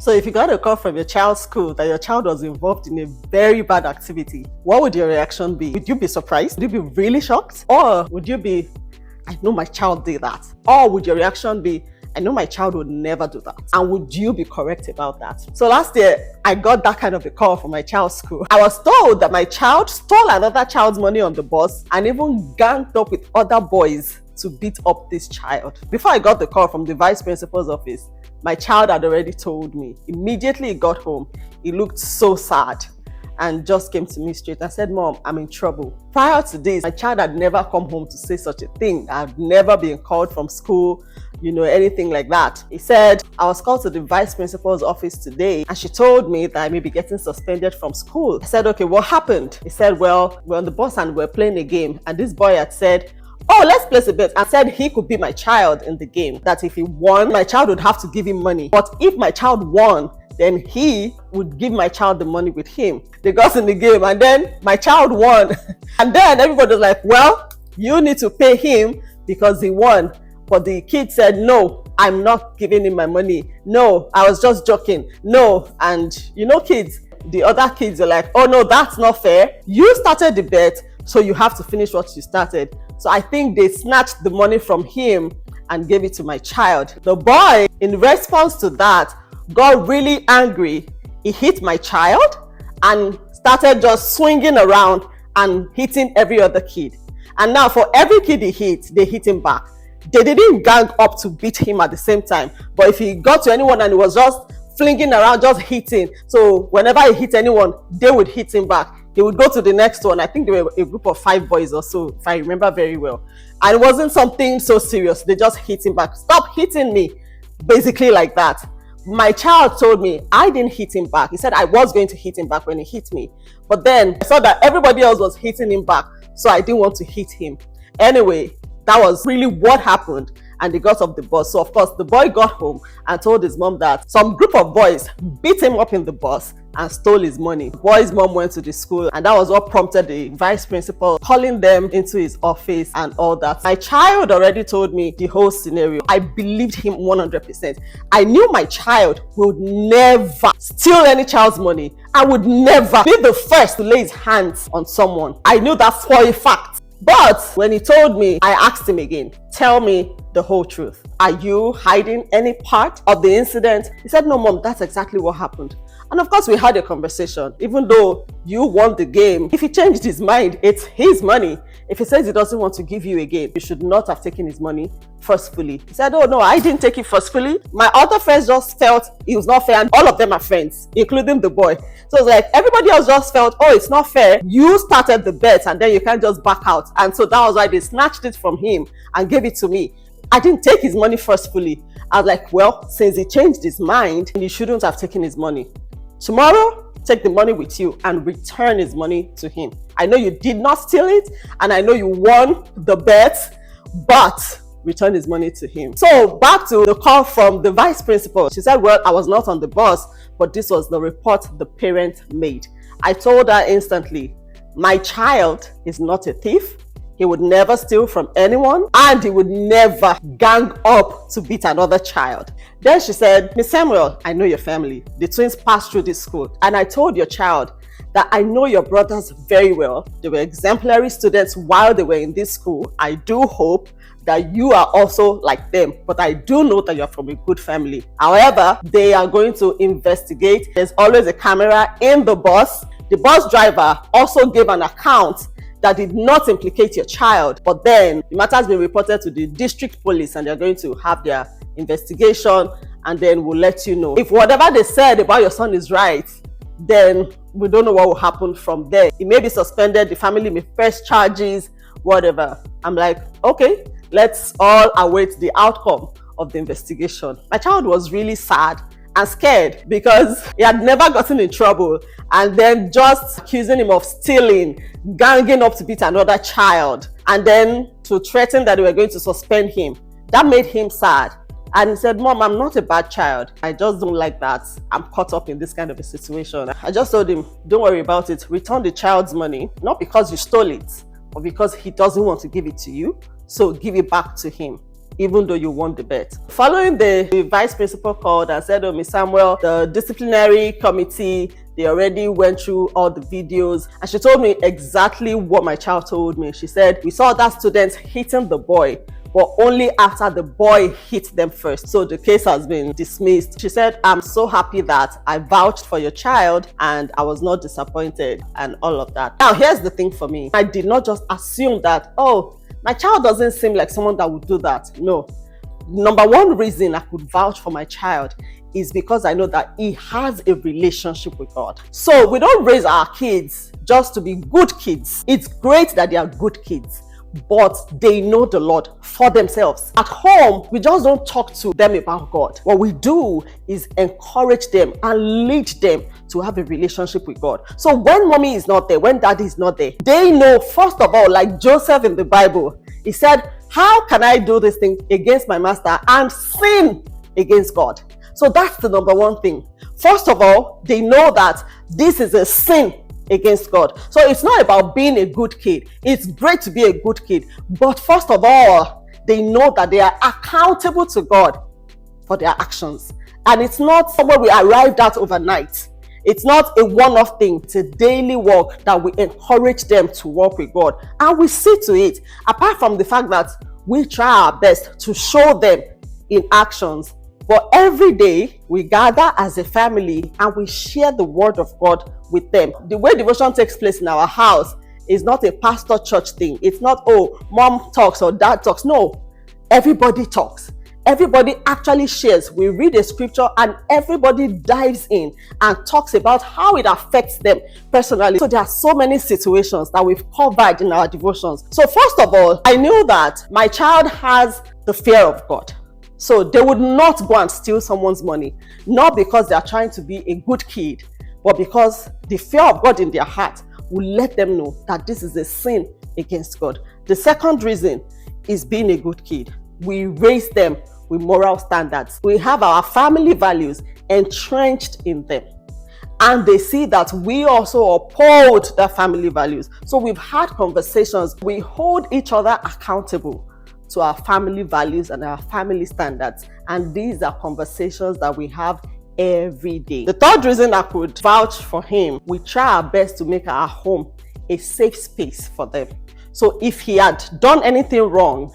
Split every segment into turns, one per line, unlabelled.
So if you got a call from your child's school that your child was involved in a very bad activity, what would your reaction be? Would you be surprised? Would you be really shocked? Or would you be, I know my child did that? Or would your reaction be, I know my child would never do that? And would you be correct about that? So last year, I got that kind of a call from my child's school. I was told that my child stole another child's money on the bus and even ganged up with other boys to beat up this child. Before I got the call from the vice principal's office, my child had already told me. Immediately he got home, he looked so sad and just came to me straight and said, Mom, I'm in trouble. Prior to this, my child had never come home to say such a thing. I've never been called from school, anything like that. He said, I was called to the vice principal's office today and she told me that I may be getting suspended from school. I said, okay, what happened? He said, well, we're on the bus and we're playing a game and this boy had said, oh, let's place a bet, and said he could be my child in the game, that if he won, my child would have to give him money. But if my child won, then he would give my child the money with him. They got in the game and then my child won. And then everybody was like, well, you need to pay him because he won. But the kid said, no, I'm not giving him my money. No, I was just joking. No. And kids, the other kids are like, oh no, that's not fair. You started the bet, so you have to finish what you started. So I think they snatched the money from him and gave it to my child. The boy, in response to that, got really angry. He hit my child and started just swinging around and hitting every other kid. And now for every kid he hit, they hit him back. They didn't gang up to beat him at the same time. But if he got to anyone and he was just flinging around, just hitting. So whenever he hit anyone, they would hit him back. He would go to the next one. I think they were a group of 5 boys or so, if I remember very well. And it wasn't something so serious. They just hit him back. Stop hitting me. Basically like that. My child told me I didn't hit him back. He said I was going to hit him back when he hit me. But then I saw that everybody else was hitting him back. So I didn't want to hit him. Anyway, that was really what happened. And they got off the bus. So of course, the boy got home and told his mom that some group of boys beat him up in the bus and stole his money. The boy's mom went to the school and that was what prompted the vice principal calling them into his office and all that. My child already told me the whole scenario. I believed him 100%. I knew my child would never steal any child's money. I would never be the first to lay his hands on someone. I knew that for a fact. But when he told me, I asked him again, tell me the whole truth. Are you hiding any part of the incident? He said, no, Mom, that's exactly what happened. And of course, we had a conversation. Even though you won the game, if he changed his mind, it's his money. If he says he doesn't want to give you again, you should not have taken his money forcefully. He said, oh no, I didn't take it forcefully. My other friends just felt it was not fair. And all of them are friends, including the boy. So it's like everybody else just felt, oh, it's not fair. You started the bet and then you can't just back out. And so that was why they snatched it from him and gave it to me. I didn't take his money forcefully. I was like, well, since he changed his mind, you shouldn't have taken his money. Tomorrow, take the money with you and return his money to him. I know you did not steal it and I know you won the bet, but return his money to him. So back to the call from the vice principal. She said, well, I was not on the bus, but this was the report the parent made. I told her instantly, my child is not a thief. He would never steal from anyone and he would never gang up to beat another child. Then she said, Miss Samuel, I know your family. The twins passed through this school and I told your child that I know your brothers very well. They were exemplary students while they were in this school. I do hope that you are also like them, but I do know that you're from a good family. However, they are going to investigate. There's always a camera in the bus. The bus driver also gave an account that did not implicate your child, but then the matter has been reported to the district police and they're going to have their investigation and then we'll let you know. If whatever they said about your son is right, then we don't know what will happen from there. He may be suspended, the family may press charges, whatever. I'm like, okay, let's all await the outcome of the investigation. My child was really sad and scared because he had never gotten in trouble and then just accusing him of stealing, ganging up to beat another child and then to threaten that they were going to suspend him. That made him sad. And he said, Mom, I'm not a bad child. I just don't like that. I'm caught up in this kind of a situation. I just told him, don't worry about it. Return the child's money, not because you stole it, but because he doesn't want to give it to you. So give it back to him. even though you won the bet. Following the vice principal called and said, oh, Miss Samuel, the disciplinary committee, they already went through all the videos, and she told me exactly what my child told me. She said, we saw that student hitting the boy, but only after the boy hit them first. So the case has been dismissed. She said, I'm so happy that I vouched for your child and I was not disappointed and all of that. Now, here's the thing for me. I did not just assume that, oh, my child doesn't seem like someone that would do that. No. Number one reason I could vouch for my child is because I know that he has a relationship with God. So we don't raise our kids just to be good kids. It's great that they are good kids, but they know the Lord for themselves. At home, we just don't talk to them about God. What we do is encourage them and lead them to have a relationship with God. So when mommy is not there, when daddy is not there, they know, first of all, like Joseph in the Bible, he said, how can I do this thing against my master and sin against God? So that's the number one thing. First of all, they know that this is a sin against God. So it's not about being a good kid. It's great to be a good kid. But first of all, they know that they are accountable to God for their actions. And it's not somewhere we arrived at overnight. It's not a one-off thing. It's a daily work that we encourage them to work with God. And we see to it, apart from the fact that we try our best to show them in actions. But every day we gather as a family and we share the word of God with them. The way devotion takes place in our house is not a pastor church thing. It's not, oh, mom talks or dad talks. No, everybody talks. Everybody actually shares. We read a scripture and everybody dives in and talks about how it affects them personally. So there are so many situations that we've covered in our devotions. So first of all, I knew that my child has the fear of God. So they would not go and steal someone's money, not because they are trying to be a good kid, but because the fear of God in their heart will let them know that this is a sin against God. The second reason is being a good kid. We raise them with moral standards. We have our family values entrenched in them. And they see that we also uphold their family values. So we've had conversations. We hold each other accountable to our family values and our family standards. And these are conversations that we have every day. The third reason I could vouch for him, we try our best to make our home a safe space for them. So if he had done anything wrong,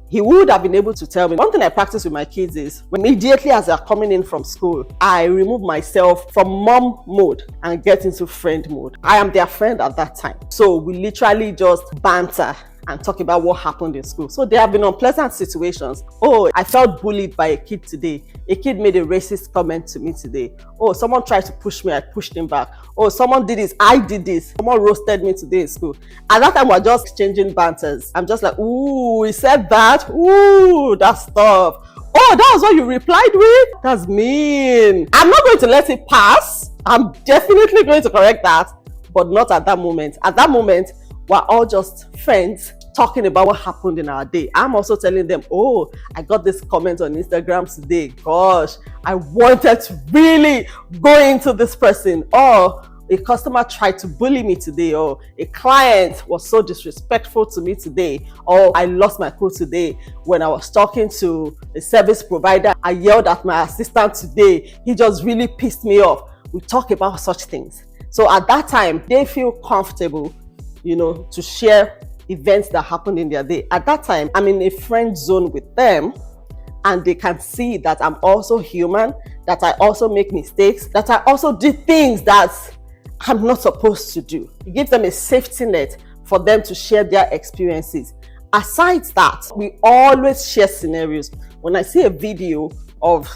he would have been able to tell me. One thing I practice with my kids is immediately as they're coming in from school, I remove myself from mom mode and get into friend mode. I am their friend at that time. So we literally just banter and talk about what happened in school. So there have been unpleasant situations. Oh, I felt bullied by a kid today. A kid made a racist comment to me today. Oh, someone tried to push me, I pushed him back. Oh, someone did this, I did this. Someone roasted me today in school. At that time, we're just exchanging banters. I'm just like, ooh, he said that? Ooh, that's tough. Oh, that was what you replied with? That's mean. I'm not going to let it pass. I'm definitely going to correct that, but not at that moment. At that moment, we're all just friends talking about what happened in our day. I'm also telling them, oh, I got this comment on Instagram today. Gosh, I wanted to really go into this person. Or a customer tried to bully me today. Or a client was so disrespectful to me today. Or I lost my cool today when I was talking to a service provider. I yelled at my assistant today. He just really pissed me off. We talk about such things. So at that time, they feel comfortable, to share events that happened in their day. At that time, I'm in a friend zone with them, and they can see that I'm also human, that I also make mistakes, that I also did things that I'm not supposed to do. It gives them a safety net for them to share their experiences. Aside that, we always share scenarios. When I see a video of,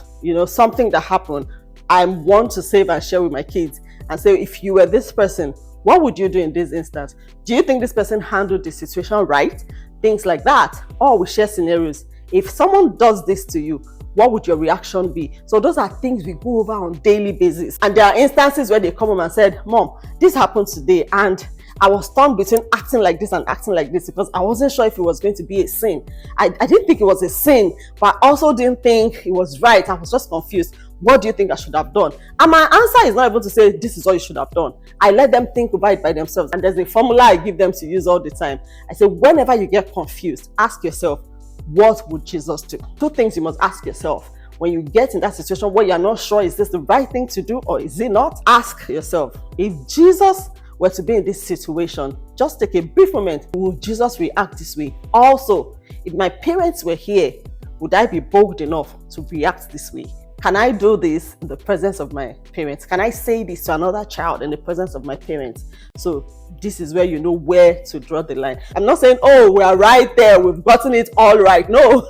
something that happened, I want to save and share with my kids and say, if you were this person, what would you do in this instance? Do you think this person handled the situation right? Things like that. Or we share scenarios. If someone does this to you, what would your reaction be? So those are things we go over on a daily basis. And there are instances where they come home and said, Mom, this happened today and I was torn between acting like this and acting like this because I wasn't sure if it was going to be a sin. I didn't think it was a sin, but I also didn't think it was right. I was just confused. What do you think I should have done? And my answer is not able to say, this is what you should have done. I let them think about it by themselves. And there's a formula I give them to use all the time. I say, whenever you get confused, ask yourself, what would Jesus do? Two things you must ask yourself. When you get in that situation where you're not sure, is this the right thing to do or is it not? Ask yourself, if Jesus were to be in this situation, just take a brief moment, would Jesus react this way? Also, if my parents were here, would I be bold enough to react this way? Can I do this in the presence of my parents? Can I say this to another child in the presence of my parents? So this is where you know where to draw the line. I'm not saying, oh, we are right there, we've gotten it all right. No,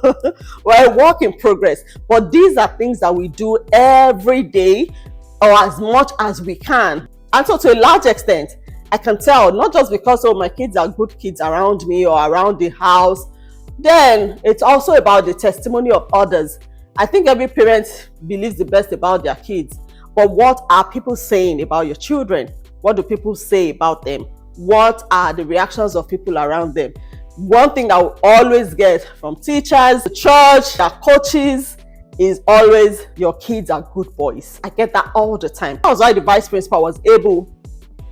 we're a work in progress. But these are things that we do every day or as much as we can. And so to a large extent, I can tell, not just because, oh, my kids are good kids around me or around the house, then it's also about the testimony of others. I think every parent believes the best about their kids, but what are people saying about your children? What do people say about them? What are the reactions of people around them? One thing that we always get from teachers, the church, their coaches, is always, your kids are good boys. I get that all the time. That was why the vice principal was able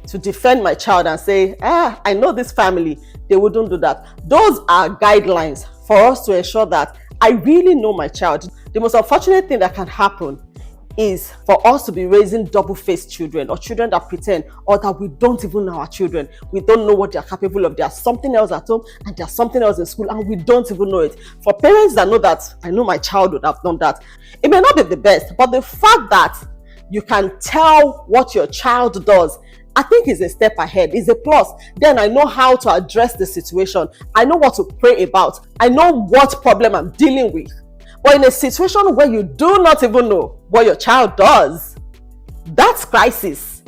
to defend my child and say, I know this family, they wouldn't do that. Those are guidelines for us to ensure that I really know my child. The most unfortunate thing that can happen is for us to be raising double-faced children or children that pretend, or that we don't even know our children. We don't know what they're capable of. There's something else at home and there's something else in school and we don't even know it. For parents that know that, I know my child would have done that. It may not be the best, but the fact that you can tell what your child does, I think is a step ahead, is a plus. Then I know how to address the situation. I know what to pray about. I know what problem I'm dealing with. But in a situation where you do not even know what your child does, that's crisis.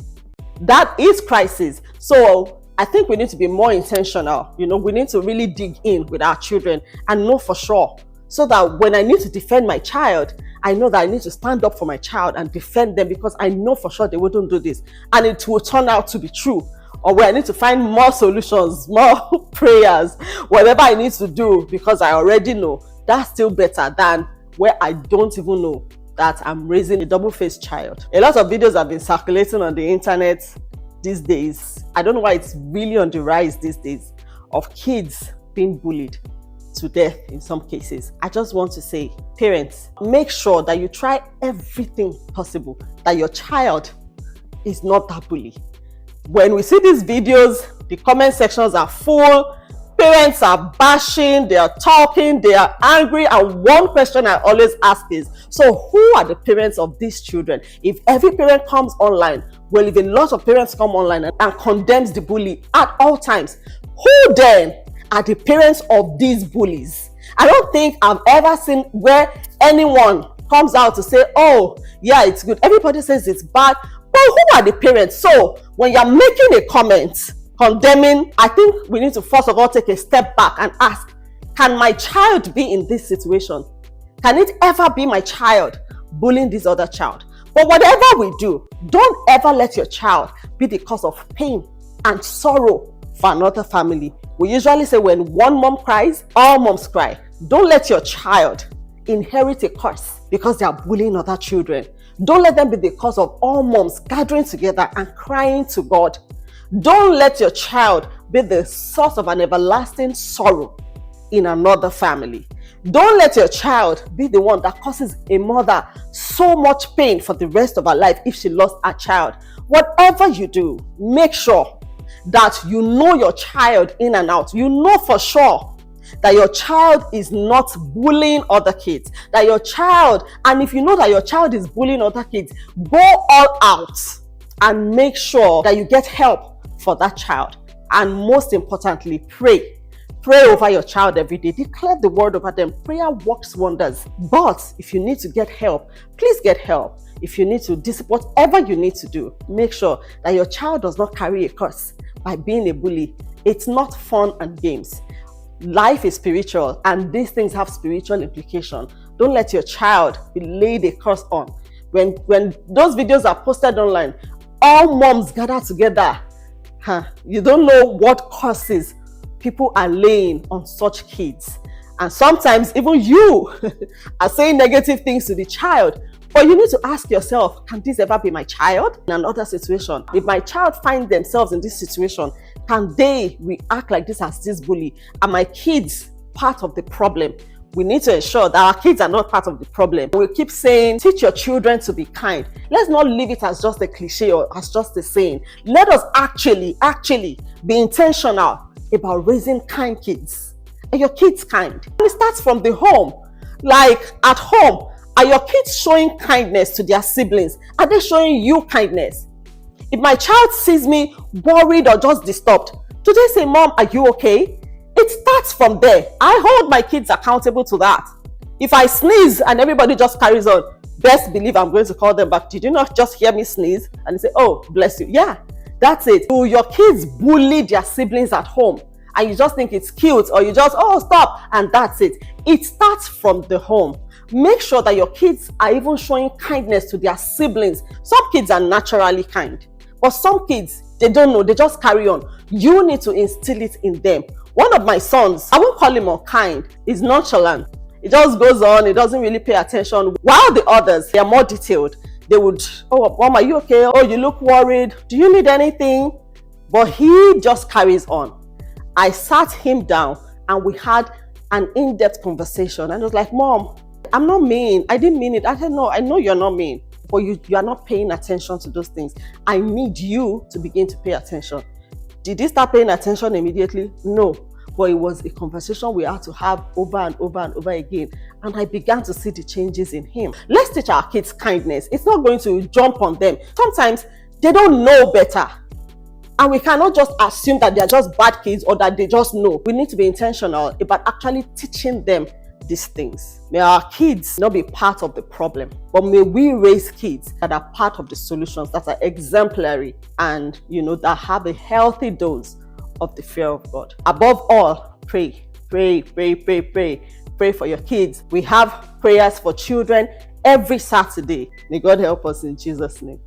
That is crisis. So I think we need to be more intentional. We need to really dig in with our children and know for sure, so that when I need to defend my child, I know that I need to stand up for my child and defend them, because I know for sure they wouldn't do this and it will turn out to be true. Or where I need to find more solutions, more prayers, whatever I need to do, because I already know. That's still better than where I don't even know that I'm raising a double-faced child. A lot of videos have been circulating on the internet these days. I don't know why it's really on the rise these days, of kids being bullied to death in some cases. I just want to say, parents, make sure that you try everything possible that your child is not that bully. When we see these videos, the comment sections are full. Parents are bashing, they are talking, they are angry. And one question I always ask is, so who are the parents of these children? If every parent comes online, well, if a lot of parents come online and condemns the bully at all times, who then are the parents of these bullies? I don't think I've ever seen where anyone comes out to say, oh, yeah, it's good. Everybody says it's bad, but who are the parents? So when you're making a comment condemning, I think we need to first of all take a step back and ask, can my child be in this situation? Can it ever be my child bullying this other child? But whatever we do, don't ever let your child be the cause of pain and sorrow for another family. We usually say when one mom cries, all moms cry. Don't let your child inherit a curse because they are bullying other children. Don't let them be the cause of all moms gathering together and crying to God. Don't let your child be the source of an everlasting sorrow in another family. Don't let your child be the one that causes a mother so much pain for the rest of her life if she lost her child. Whatever you do, make sure that you know your child in and out. You know for sure that your child is not bullying other kids. That your child, and if you know that your child is bullying other kids, go all out and make sure that you get help for that child. And most importantly, pray. Pray over your child every day. Declare the word over them. Prayer works wonders. But if you need to get help, please get help. If you need to do whatever you need to do, make sure that your child does not carry a curse by being a bully. It's not fun and games. Life is spiritual and these things have spiritual implication. Don't let your child be laid a curse on. When those videos are posted online, all moms gather together. You don't know what curses people are laying on such kids. And sometimes even you are saying negative things to the child. But you need to ask yourself, can this ever be my child in another situation? If my child finds themselves in this situation, can they react like this as this bully? Are my kids part of the problem? We need to ensure that our kids are not part of the problem. We keep saying, teach your children to be kind. Let's not leave it as just a cliche or as just a saying. Let us actually be intentional about raising kind kids. Are your kids kind? And it starts from the home. Like at home, are your kids showing kindness to their siblings? Are they showing you kindness? If my child sees me worried or just disturbed, do they say, Mom, are you okay? It starts from there. I hold my kids accountable to that. If I sneeze and everybody just carries on, best believe I'm going to call them back. Did you not just hear me sneeze? And they say, oh, bless you. Yeah, that's it. Do your kids bully their siblings at home? And you just think it's cute, or you just, oh, stop, and that's it. It starts from the home. Make sure that your kids are even showing kindness to their siblings. Some kids are naturally kind, but some kids, they don't know, they just carry on. You need to instill it in them. One of my sons, I won't call him unkind, he's nonchalant. It just goes on, he doesn't really pay attention. While the others, they are more detailed. They would, oh, Mom, are you okay? Oh, you look worried. Do you need anything? But he just carries on. I sat him down and we had an in-depth conversation. And I was like, Mom, I'm not mean. I didn't mean it. I said, no, I know you're not mean, but you are not paying attention to those things. I need you to begin to pay attention. Did he start paying attention immediately? No. But it was a conversation we had to have over and over and over again. And I began to see the changes in him. Let's teach our kids kindness. It's not going to jump on them. Sometimes they don't know better. And we cannot just assume that they're just bad kids or that they just know. We need to be intentional about actually teaching them these things. May our kids not be part of the problem, but may we raise kids that are part of the solutions, that are exemplary and, that have a healthy dose of the fear of God. Above all, pray. Pray for your kids. We have prayers for children every Saturday. May God help us in Jesus' name.